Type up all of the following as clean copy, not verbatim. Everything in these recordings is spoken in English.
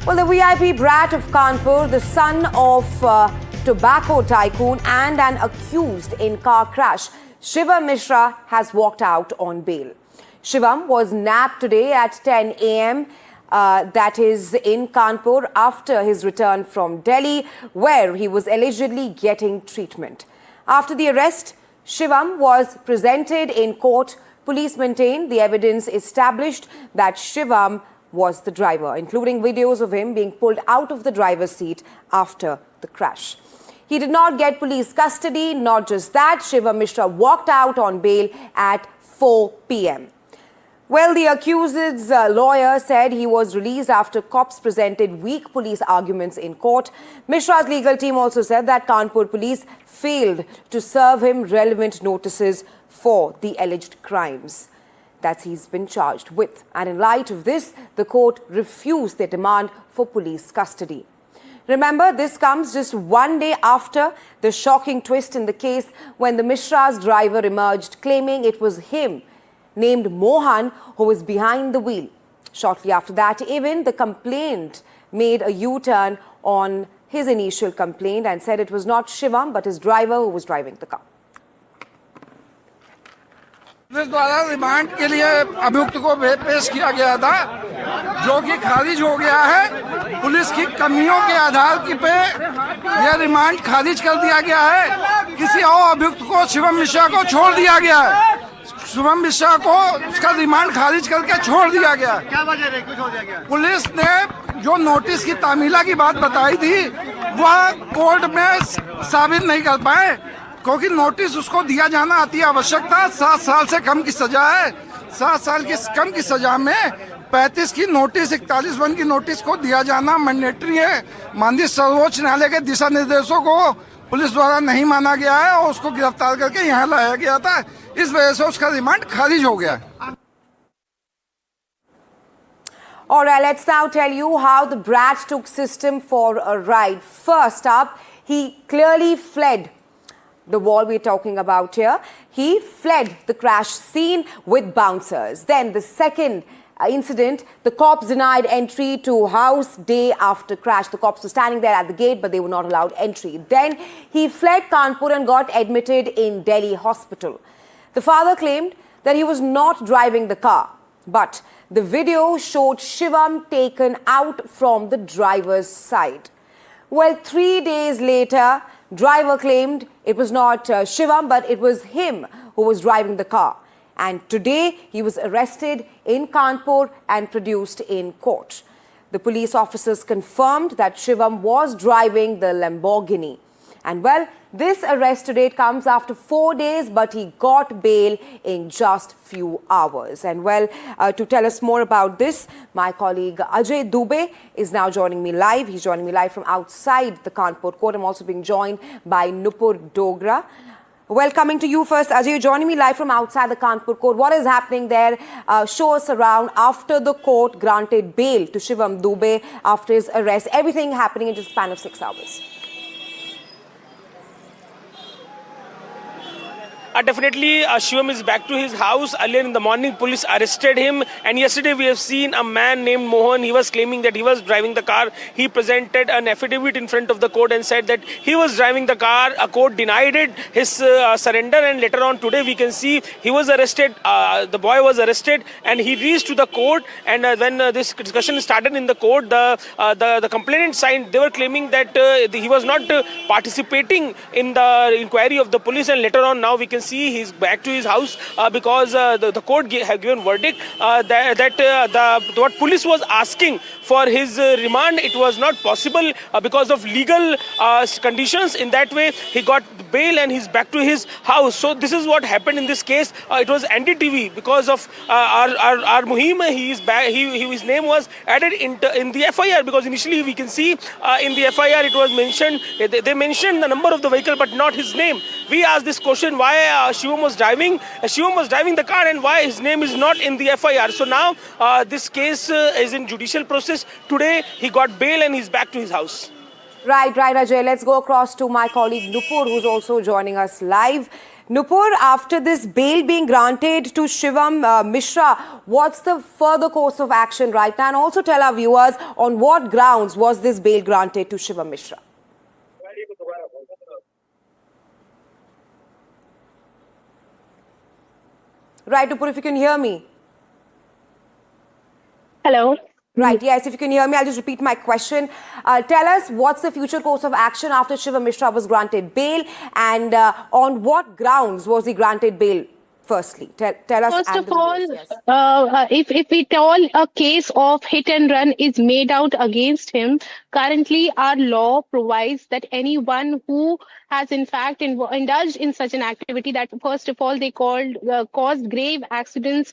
Well, the VIP Brat of Kanpur, the son of tobacco tycoon and an accused in car crash, Shivam Mishra has walked out on bail. Shivam was nabbed today at 10 a.m. That is in Kanpur after his return from Delhi, where he was allegedly getting treatment. After the arrest, Shivam was presented in court. Police maintain the evidence established that Shivam was the driver, including videos of him being pulled out of the driver's seat after the crash. He did not get police custody. Not just that, Shivam Mishra walked out on bail at 4 p.m. Well, the accused's lawyer said he was released after cops presented weak police arguments in court. Mishra's legal team also said that Kanpur police failed to serve him relevant notices for the alleged crimes that he's been charged with. And in light of this, the court refused their demand for police custody. Remember, this comes just one day after the shocking twist in the case when the Mishra's driver emerged claiming it was him, named Mohan, who was behind the wheel. Shortly after that, even the complainant made a U-turn on his initial complaint and said it was not Shivam but his driver who was driving the car. Police द्वारा remand के लिए अभियुक्त को पेश किया गया था, जो कि खारिज हो गया है। पुलिस की कमियों के आधार पे यह रिमांड खारिज कर दिया गया है। किसी और अभियुक्त को, शिवम मिश्रा को छोड़ दिया गया है। शिवम मिश्रा को उसका रिमांड खारिज करके छोड़ दिया गया। क्या वजह रही, कुछ हो गया? पुलिस ने जो नोटिस की तामीला की बात बताई थी, वह कोर्ट में साबित नहीं कर पाए, क्योंकि नोटिस उसको दिया जाना अति आवश्यक था। 7 साल से कम की सजा है। 7 साल की कम की सजा में 35 की नोटिस, 41 की नोटिस को दिया जाना मैंडेटरी है। माननीय सर्वोच्च न्यायालय के दिशा निर्देशों को पुलिस द्वारा नहीं माना गया है और उसको गिरफ्तार करके यहाँ लाया गया था। इस वजह से उसका रिमांड खारिज हो गया। All right, let's now tell you how the brat took system for a ride. First up, he clearly fled the wall we're talking about here. He fled the crash scene with bouncers. Then the second incident, the cops denied entry to house day after crash. The cops were standing there at the gate, but they were not allowed entry. Then he fled Kanpur and got admitted in Delhi hospital. The father claimed that he was not driving the car, but the video showed Shivam taken out from the driver's side. Well, 3 days later, driver claimed it was not Shivam, but it was him who was driving the car. And today, he was arrested in Kanpur and produced in court. The police officers confirmed that Shivam was driving the Lamborghini. And well, this arrest today comes after 4 days, but he got bail in just few hours. And well, to tell us more about this, my colleague Ajay Dubey is now joining me live. He's joining me live from outside the Kanpur court. I'm also being joined by Nupur Dogra. Well, coming to you first, Ajay, you're joining me live from outside the Kanpur court. What is happening there? Show us around after the court granted bail to Shivam Dubey after his arrest. Everything happening in just a span of 6 hours. Definitely, Shivam is back to his house. Earlier in the morning, police arrested him. And yesterday, we have seen a man named Mohan. He was claiming that he was driving the car. He presented an affidavit in front of the court and said that he was driving the car. A court denied it, his surrender. And later on today, we can see he was arrested. The boy was arrested and he reached to the court. And when this discussion started in the court, the complainant side, they were claiming that he was not participating in the inquiry of the police. And later on, now we can see he's back to his house because the court have given verdict that what police was asking for his remand, it was not possible because of legal conditions. In that way, he got bail and he's back to his house. So this is what happened in this case. It was NDTV because of our Muhim. He is back. His name was added in the FIR because initially we can see in the FIR it was mentioned. They mentioned the number of the vehicle but not his name. We asked this question why Shivam was driving the car and why his name is not in the FIR. So now this case is in judicial process. Today he got bail and he's back to his house. Right, Ajay. Let's go across to my colleague Nupur, who's also joining us live. Nupur, after this bail being granted to Shivam Mishra, what's the further course of action right now? And also tell our viewers on what grounds was this bail granted to Shivam Mishra? Right, Nupur, if you can hear me. Hello. Right, yes, if you can hear me, I'll just repeat my question. Tell us what's the future course of action after Shivam Mishra was granted bail, and on what grounds was he granted bail? Firstly, tell us. First and of the all, viewers, yes. if at all a case of hit and run is made out against him, currently our law provides that anyone who has in fact indulged in such an activity, that first of all they caused grave accident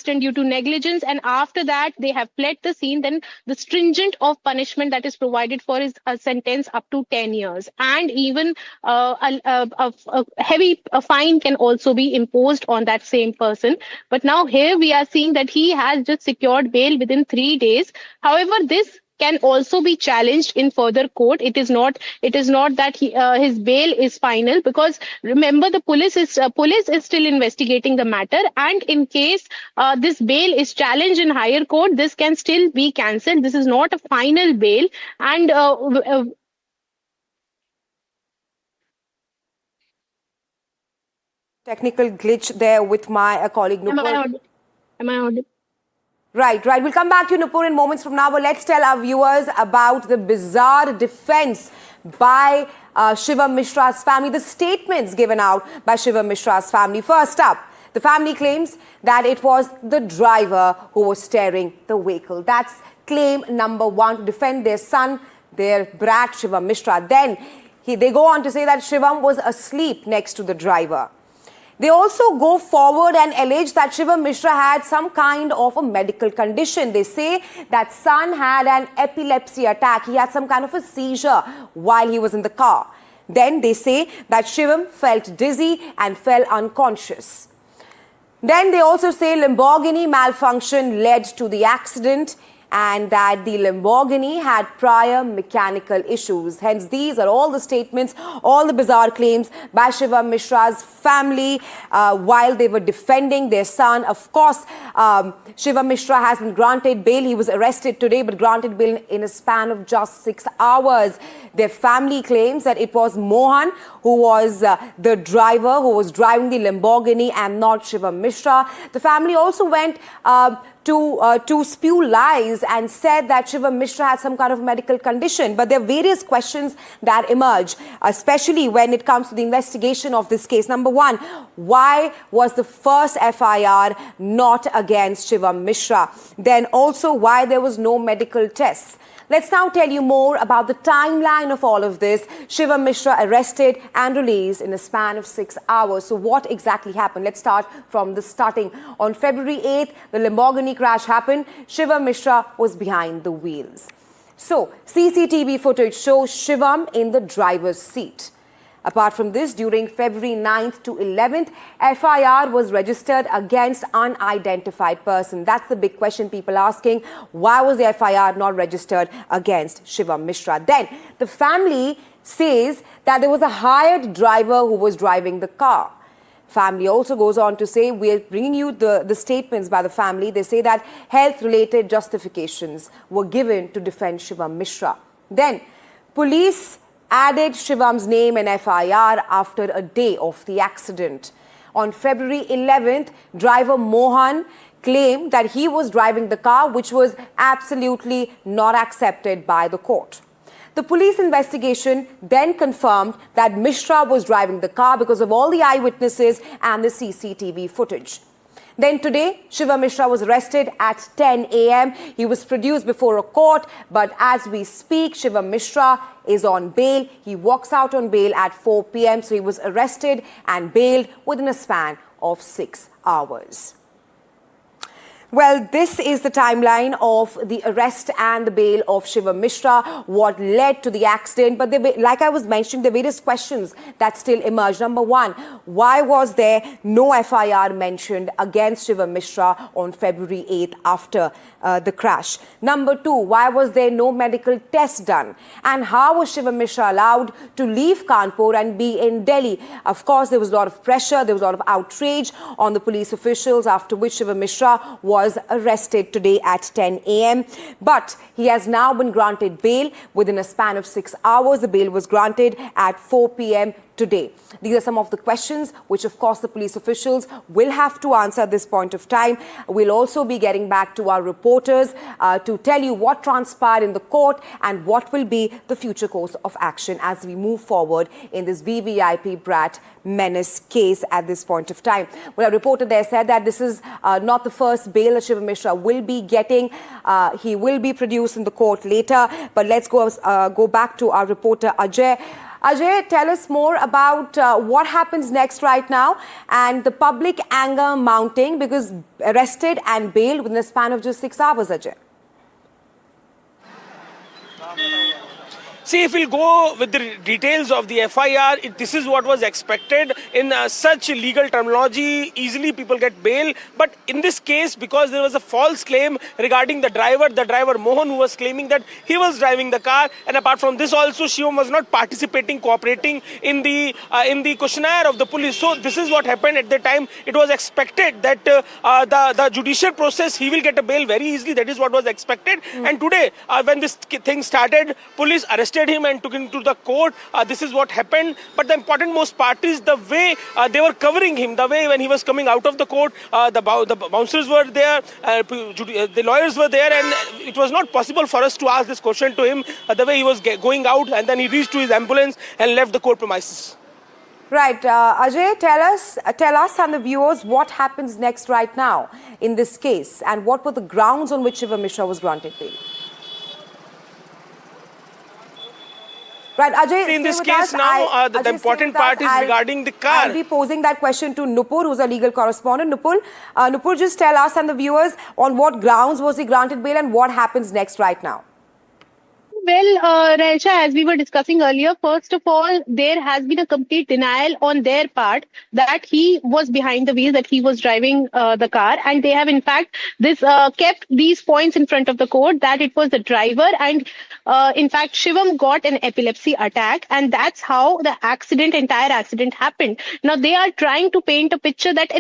due to negligence, and after that they have fled the scene, then the stringent of punishment that is provided for is a sentence up to 10 years, and even a heavy fine can also be imposed on that same person. But now here we are seeing that he has just secured bail within 3 days. However, this can also be challenged in further court. It is not that his bail is final, because remember the police is still investigating the matter, and in case this bail is challenged in higher court, this can still be cancelled. This is not a final bail, and Technical glitch there with my colleague Nupur. Am I audible? Right. We'll come back to you, Nupur, in moments from now. But let's tell our viewers about the bizarre defense by Shivam Mishra's family, the statements given out by Shivam Mishra's family. First up, the family claims that it was the driver who was steering the vehicle. That's claim number one, to defend their son, their brat, Shivam Mishra. Then they go on to say that Shivam was asleep next to the driver. They also go forward and allege that Shivam Mishra had some kind of a medical condition. They say that son had an epilepsy attack. He had some kind of a seizure while he was in the car. Then they say that Shivam felt dizzy and fell unconscious. Then they also say Lamborghini malfunction led to the accident, and that the Lamborghini had prior mechanical issues. Hence, these are all the statements, all the bizarre claims by Shivam Mishra's family while they were defending their son. Of course, Shivam Mishra has been granted bail. He was arrested today, but granted bail in a span of just 6 hours. Their family claims that it was Mohan who was the driver, who was driving the Lamborghini, and not Shivam Mishra. The family also went to spew lies and said that Shivam Mishra had some kind of medical condition. But there are various questions that emerge, especially when it comes to the investigation of this case. Number one, why was the first FIR not against Shivam Mishra? Then also, why there was no medical tests? Let's now tell you more about the timeline of all of this. Shivam Mishra arrested and released in a span of 6 hours. So what exactly happened? Let's start from the starting. On February 8th, the Lamborghini crash happened. Shivam Mishra was behind the wheels. So CCTV footage shows Shivam in the driver's seat. Apart from this, during February 9th to 11th, FIR was registered against unidentified person. That's the big question people are asking. Why was the FIR not registered against Shivam Mishra? Then the family says that there was a hired driver who was driving the car. Family also goes on to say, we are bringing you the statements by the family. They say that health-related justifications were given to defend Shivam Mishra. Then police added Shivam's name in FIR after a day of the accident. On February 11th, driver Mohan claimed that he was driving the car, which was absolutely not accepted by the court. The police investigation then confirmed that Mishra was driving the car because of all the eyewitnesses and the CCTV footage. Then today, Shivam Mishra was arrested at 10 a.m. He was produced before a court, but as we speak, Shivam Mishra is on bail. He walks out on bail at 4 p.m. So he was arrested and bailed within a span of 6 hours. Well, this is the timeline of the arrest and the bail of Shivam Mishra, what led to the accident. But like I was mentioning, the various questions that still emerge. Number one, why was there no FIR mentioned against Shivam Mishra on February 8th after the crash? Number two, why was there no medical test done? And how was Shivam Mishra allowed to leave Kanpur and be in Delhi? Of course, there was a lot of pressure, there was a lot of outrage on the police officials, after which Shivam Mishra was arrested today at 10 a.m. But he has now been granted bail within a span of 6 hours. The bail was granted at 4 p.m. today. These are some of the questions which, of course, the police officials will have to answer at this point of time. We'll also be getting back to our reporters to tell you what transpired in the court and what will be the future course of action as we move forward in this VVIP Brat menace case at this point of time. Well, a reporter there said that this is not the first bail that Shivam Mishra will be getting. He will be produced in the court later. But let's go back to our reporter Ajay. Ajay, tell us more about what happens next right now and the public anger mounting because arrested and bailed within a span of just 6 hours, Ajay. See, if we'll go with the details of the FIR, this is what was expected. In such legal terminology, easily people get bail. But in this case, because there was a false claim regarding the driver Mohan, who was claiming that he was driving the car. And apart from this also, Shivam was not participating, cooperating in the questionnaire of the police. So this is what happened at the time. It was expected that the judicial process, he will get a bail very easily. That is what was expected. And today, when this thing started, police arrested him and took him to the court. This is what happened. But the important most part is the way they were covering him, the way when he was coming out of the court, the bouncers were there, the lawyers were there, and it was not possible for us to ask this question to him the way he was going out, and then he reached to his ambulance and left the court premises. Right. Ajay, tell us and the viewers what happens next right now in this case and what were the grounds on which Shivam Mishra was granted bail? Right, Ajay, in this case now, the important part is regarding the car. I'll be posing that question to Nupur, who's a legal correspondent. Nupur, just tell us and the viewers on what grounds was he granted bail and what happens next right now. Well, Raisha, as we were discussing earlier, first of all, there has been a complete denial on their part that he was behind the wheel, that he was driving the car. And they have, in fact, kept these points in front of the court, that it was the driver. And in fact, Shivam got an epilepsy attack. And that's how the entire accident happened. Now, they are trying to paint a picture that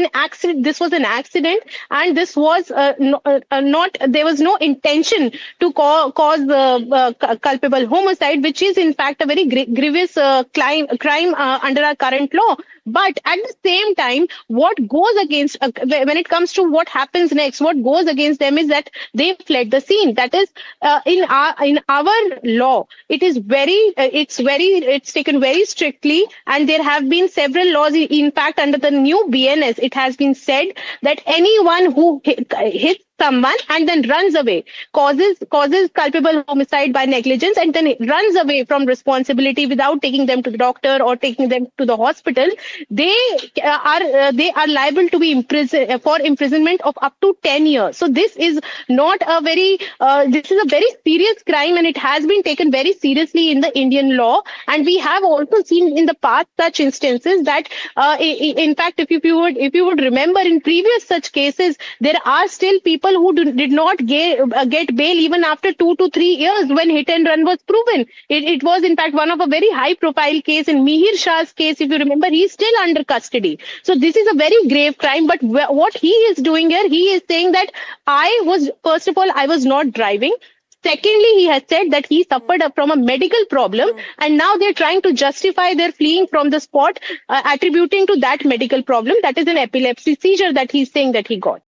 this was an accident. And this was there was no intention to cause the culpable homicide, which is in fact a very grievous crime under our current law. But at the same time, what goes against, when it comes to what happens next, what goes against them is that they fled the scene. That is, in our law, it's taken very strictly, and there have been several laws. In fact, under the new BNS, it has been said that anyone who hits someone and then runs away, causes culpable homicide by negligence, and then runs away from responsibility without taking them to the doctor or taking them to the hospital, they are liable to be imprisonment of up to 10 years. So this is not a very this is a very serious crime, and it has been taken very seriously in the Indian law. And we have also seen in the past such instances that in fact, if you would remember, in previous such cases, there are still people who did not get bail even after 2 to 3 years when hit and run was proven. It was in fact one of a very high profile case. In Mihir Shah's case, if you remember, he is still under custody. So this is a very grave crime. But what he is doing here, he is saying that first of all, I was not driving. Secondly, he has said that he suffered from a medical problem, and now they're trying to justify their fleeing from the spot, attributing to that medical problem, that is an epilepsy seizure that he's saying that he got.